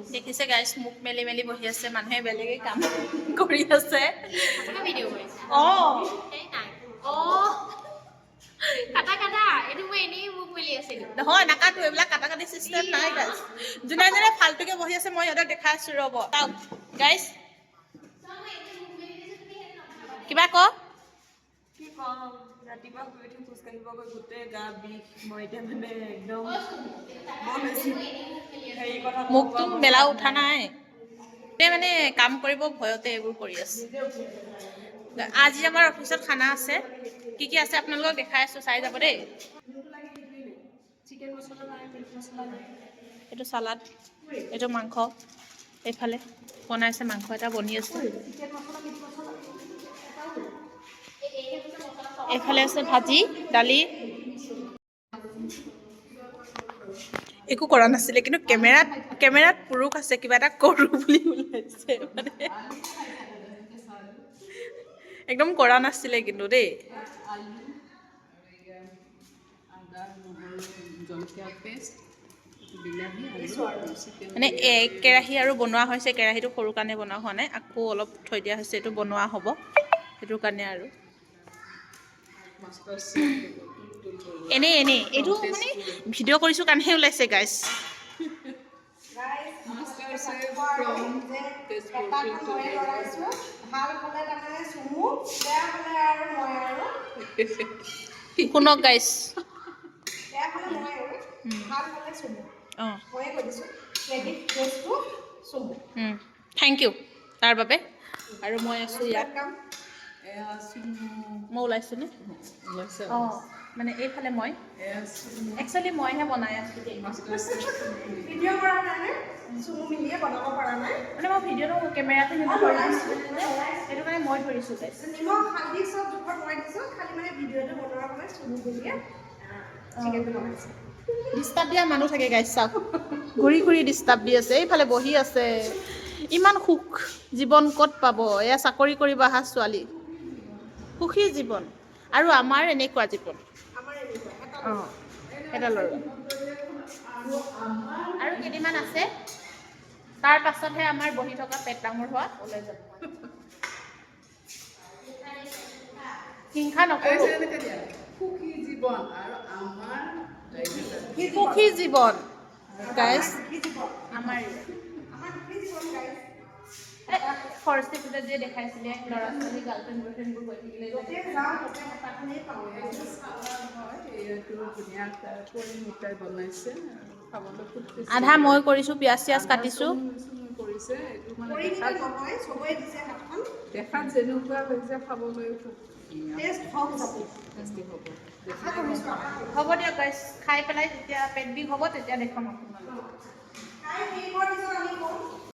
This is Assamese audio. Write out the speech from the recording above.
দেখিছে গাইছ মুখ মেলি মেলি বহি আছে মানুহে বেলেগে কাম কৰি আছে ভিডিঅ' কৰিছে অঁ এই নাই কাটা কাটা এইটো মই এনেই মুখ মেলি আছিলোঁ নহয় নাকাটো এইবিলাক কাটা কাটি চিষ্টেম নাই গাইছ যোনে যোনে ফাল্টুকে বহি আছে মই সিহঁতক দেখাই আছোঁ ৰ'ব চাওক গাইছ কিবা ক কি কম ৰাতিপুৱা শুই উঠি খোজ কাঢ়িব গৈ গোটেই গা বিষ মই এতিয়া মানে একদম বৰ বেছি হেৰি কথা মুখটো মেলা উঠা নাই মানে কাম কৰিব ভয়তে এইবোৰ কৰি আছে আজি আমাৰ অফিচত খানা আছে কি কি আছে আপোনালোকক দেখাই আছোঁ চাই যাব দেই চিকেন মছলা নাই মিট মছলা নাই এইটো চালাড এইটো মাংস এইফালে বনাইছে মাংস এটা বনি আছে এইফালে আছে ভাজি দালি একো কৰা নাছিলে কিন্তু কেমেৰাত পুৰুষ আছে কিবা এটা কৰোঁ বুলি ওলাইছে মানে একদম কৰা নাছিলে কিন্তু দেই মানে কেৰাহী আৰু বনোৱা হৈছে কেৰাহীটো সৰু কাৰণে বনোৱা হোৱা নাই আকৌ অলপ থৈ দিয়া হৈছে এইটো বনোৱা হ'ব সেইটো কাৰণে আৰু এনেই এইটো মানে ভিডিঅ' কৰিছোঁ কাৰণেহে ওলাইছে গাইছ শুনক গাইছ থেংক ইউ তাৰ বাবে আৰু মই আছোঁ ইয়াত মই ওলাইছোঁ নে অঁ মানে এইফালে মই একচুৱেলি মইহে বনাই আছোঁ ভিডিঅ' কৰা নাই চুমু মিলিয়ে বনাব পৰা নাই মানে মই ভিডিঅ'টো কেমেৰাটো সেইটো কাৰণে মই ধৰিছোঁ নিমখ হালধি চব জোখত মই দিছোঁ খালি মানে ভিডিঅ'টো বনোৱাৰ সময়ত চুমু মিলিয়ে চিকেনটো বনাইছে ডিষ্টাৰ্ব দিয়া মানুহ থাকে গাইছ চাওক ঘূৰি ঘূৰি ডিষ্টাৰ্ব দি আছে এইফালে বহি আছে ইমান সুখ জীৱন ক'ত পাব এয়া চাকৰি কৰিব অহা ছোৱালী সুখী জীৱন আৰু আমাৰ এনেকুৱা জীৱন অঁ এটা ল'ৰা আৰু কেইদিনমান আছে তাৰ পাছতহে আমাৰ বহি থকা পেট ডাঙৰ হোৱা ওলাই যাব হিংসা নকৰোঁ সুখী জীৱন গাইজ আমাৰ ফৰেষ্টে পূজাত যে দেখাইছিলে ল'ৰা ছোৱালী গাৰ্লফ্ৰেণ্ড বয়ফ্ৰেণ্ডবোৰ গৈ থাকিলে আধা মই কৰিছোঁ পিঁয়াজ চিয়াজ কাটিছোঁ দেখাত যেনেকুৱা হৈছে খাবলৈ হ'ব দিয়ক গাইজ খাই পেলাই যেতিয়া পেট বিষ হ'ব তেতিয়া দেখাম আপোনালোকক